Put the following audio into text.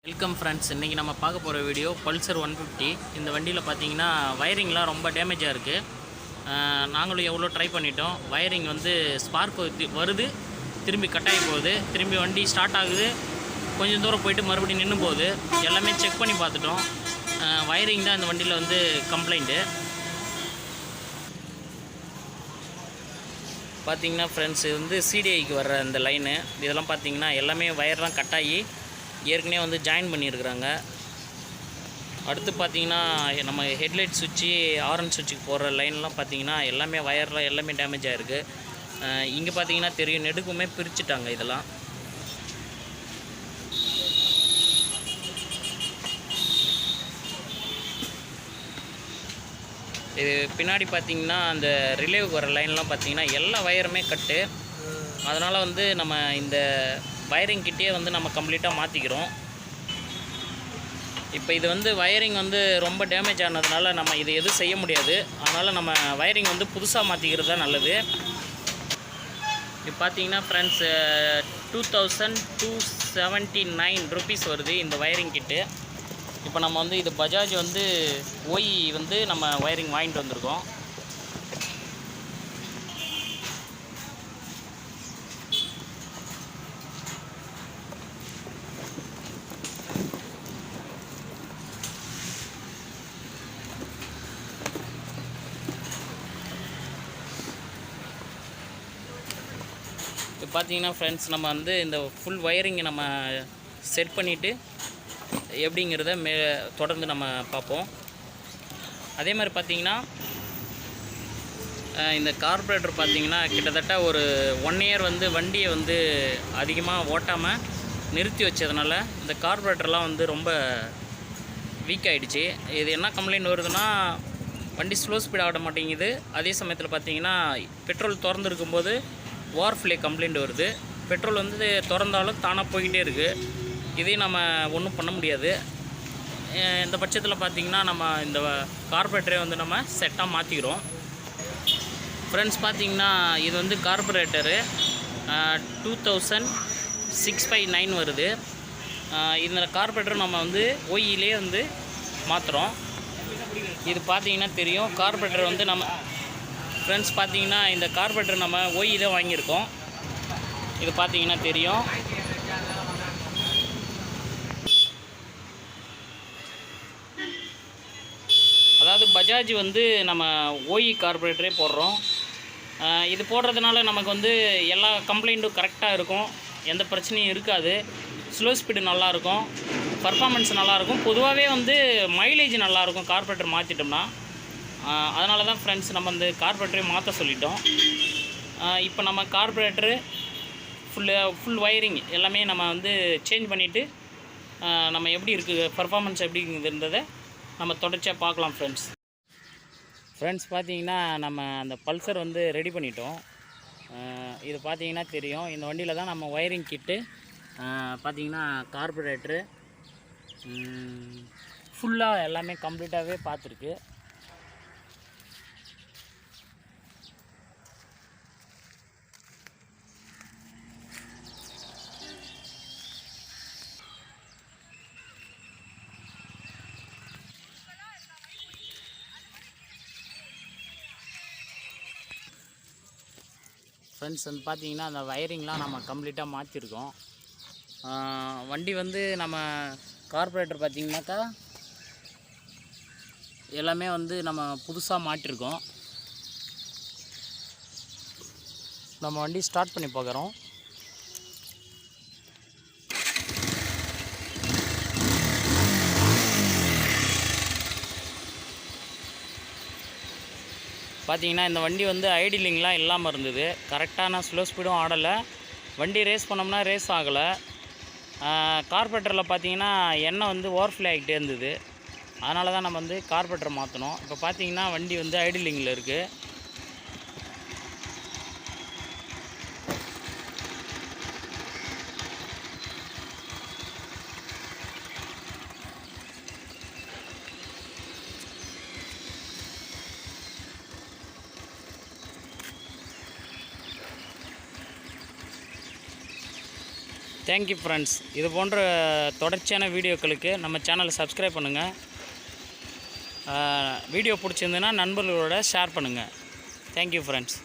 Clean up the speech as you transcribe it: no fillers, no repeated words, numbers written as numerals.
Welcome friends. இன்றைக்கி நம்ம பார்க்க போகிற வீடியோ பல்சர் 150. இந்த வண்டியில் பார்த்தீங்கன்னா வயரிங்லாம் ரொம்ப டேமேஜாக இருக்குது. நாங்களும் எவ்வளோ ட்ரை பண்ணிட்டோம். வயரிங் வந்து ஸ்பார்க் வருது, திரும்பி கட்டாகி போகுது, திரும்பி வண்டி ஸ்டார்ட் ஆகுது, கொஞ்சம் தூரம் போயிட்டு மறுபடியும் நின்று போகுது. எல்லாமே செக் பண்ணி பார்த்துட்டோம். வயரிங் தான் இந்த வண்டியில் வந்து கம்ப்ளைண்ட்டு. பார்த்தீங்கன்னா ஃப்ரெண்ட்ஸ், இது வந்து சிடிஐக்கு வர்ற இந்த லைனு. இதெல்லாம் பார்த்தீங்கன்னா எல்லாமே வயர்லாம் கட்டாகி ஏற்கனவே வந்து ஜாயின் பண்ணியிருக்கிறாங்க. அடுத்து பார்த்தீங்கன்னா நம்ம ஹெட்லைட் சுவிட்சு, ஆரன் சுவிட்சுக்கு போகிற லைன்லாம் பார்த்தீங்கன்னா எல்லாமே வயர்லாம் எல்லாமே டேமேஜ் ஆகிருக்கு. இங்கே பார்த்தீங்கன்னா தெரியும், நெடுக்குமே பிரிச்சுட்டாங்க. இதெல்லாம் இது பின்னாடி பார்த்தீங்கன்னா அந்த ரிலேவுக்கு வர லைன்லாம் பார்த்தீங்கன்னா எல்லா வயருமே கட்டு. அதனால் வந்து நம்ம இந்த வயரிங் கிட்டே வந்து நம்ம கம்ப்ளீட்டாக மாற்றிக்கிறோம். இப்போ இது வந்து வயரிங் வந்து ரொம்ப டேமேஜ் ஆனதுனால நம்ம இது எதுவும் செய்ய முடியாது. அதனால் நம்ம வயரிங் வந்து புதுசாக மாற்றிக்கிறது தான் நல்லது. இப்போ பார்த்தீங்கன்னா ஃப்ரெண்ட்ஸ், 2279 ருபீஸ் வருது இந்த வயரிங் கிட்டு. இப்போ நம்ம வந்து இது பஜாஜ் வந்து ஓய் வந்து நம்ம வயரிங் வாங்கிட்டு வந்திருக்கோம். இப்போ பார்த்தீங்கன்னா ஃப்ரெண்ட்ஸ், நம்ம வந்து இந்த ஃபுல் வயரிங்கை நம்ம செட் பண்ணிவிட்டு எப்படிங்கிறத தொடர்ந்து நம்ம பார்ப்போம். அதே மாதிரி பார்த்தீங்கன்னா இந்த கார்பரேட்டர் பார்த்தீங்கன்னா கிட்டத்தட்ட ஒரு 1 இயர் வந்து வண்டியை வந்து அதிகமாக ஓட்டாமல் நிறுத்தி வச்சதுனால இந்த கார்பரேட்டர்லாம் வந்து ரொம்ப வீக் ஆகிடுச்சு. இது என்ன கம்ப்ளைண்ட் வருதுன்னா, வண்டி ஸ்லோ ஸ்பீட் ஆட மாட்டேங்குது. அதே சமயத்தில் பார்த்தீங்கன்னா பெட்ரோல் திறந்துருக்கும்போது வார்ஃப்ளே கம்ப்ளைண்ட் வருது. பெட்ரோல் வந்து திறந்தாலும் தானாக போய்கிட்டே இருக்குது. இதையும் நம்ம ஒன்றும் பண்ண முடியாது. இந்த பட்சத்தில் பார்த்திங்கன்னா நம்ம இந்த கார்பரேட்டரை வந்து நம்ம செட்டாக மாற்றிக்கிறோம். ஃப்ரெண்ட்ஸ் பார்த்திங்கன்னா இது வந்து கார்பரேட்டரு 2659 வருது. இந்த கார்பரேட்டர் நம்ம வந்து ஓயிலே வந்து மாற்றுறோம். இது பார்த்திங்கன்னா தெரியும், கார்பரேட்டர் வந்து நம்ம ஃப்ரெண்ட்ஸ் பார்த்தீங்கன்னா இந்த கார்பரேட்டர் நம்ம ஓய் தான் வாங்கியிருக்கோம். இது பார்த்தீங்கன்னா தெரியும். அதாவது பஜாஜ் வந்து நம்ம ஓய் கார்பரேட்டரே போடுறோம். இது போடுறதுனால நமக்கு வந்து எல்லா கம்ப்ளைண்ட்டும் கரெக்டாக இருக்கும், எந்த பிரச்சனையும் இருக்காது. ஸ்லோ ஸ்பீடு நல்லாயிருக்கும், பர்ஃபார்மன்ஸ் நல்லாயிருக்கும், பொதுவாகவே வந்து மைலேஜ் நல்லாயிருக்கும் கார்பரேட்டர் மாற்றிட்டோம்னா. அதனால தான் ஃப்ரெண்ட்ஸ் நம்ம இந்த கார்பரேட்டரை மாற்ற சொல்லிட்டோம். இப்போ நம்ம கார்பரேட்டரு ஃபுல் வயரிங் எல்லாமே நம்ம வந்து சேஞ்ச் பண்ணிவிட்டு நம்ம எப்படி இருக்குது, பர்ஃபார்மன்ஸ் எப்படி இருக்குதுன்றதை நம்ம தொடர்ச்சியாக பார்க்கலாம் ஃப்ரெண்ட்ஸ். பார்த்தீங்கன்னா நம்ம அந்த பல்சர் வந்து ரெடி பண்ணிட்டோம். இது பார்த்தீங்கன்னா தெரியும், இந்த வண்டியில் தான் நம்ம வயரிங் கிட்டு பார்த்தீங்கன்னா கார்பரேட்டரு ஃபுல்லாக எல்லாமே கம்ப்ளீட்டாகவே பார்த்துருக்கு. ஃப்ரெண்ட்ஸ் வந்து பார்த்தீங்கன்னா அந்த வயரிங்லாம் நம்ம கம்ப்ளீட்டாக மாற்றிருக்கோம். வண்டி வந்து நம்ம கார்பரேட்டர் பார்த்திங்கனாக்கா எல்லாமே வந்து நம்ம புதுசாக மாட்டிருக்கோம். நம்ம வண்டி ஸ்டார்ட் பண்ணி பார்க்குறோம். பார்த்தீங்கன்னா இந்த வண்டி வந்து ஐடிலிங்லாம் இல்லாமல் இருந்தது. கரெக்டான ஸ்லோ ஸ்பீடும் ஆடலை. வண்டி ரேஸ் பண்ணோம்னா ரேஸ் ஆகலை. கார்பரேட்டரில் பார்த்தீங்கன்னா எண்ணெய் வந்து ஓவர்ஃப்ளோ ஆகிட்டே இருந்தது. அதனால தான் நம்ம வந்து கார்பரேட்டர் மாற்றணும். இப்போ பார்த்தீங்கன்னா வண்டி வந்து ஐடிலிங்கில் இருக்குது. Thank you friends. இது போன்ற தொடர்ச்சியான வீடியோக்களுக்கு நம்ம சேனலை சப்ஸ்கிரைப் பண்ணுங்கள். வீடியோ பிடிச்சிருந்துன்னா நண்பர்களோட ஷேர் பண்ணுங்கள். Thank you friends.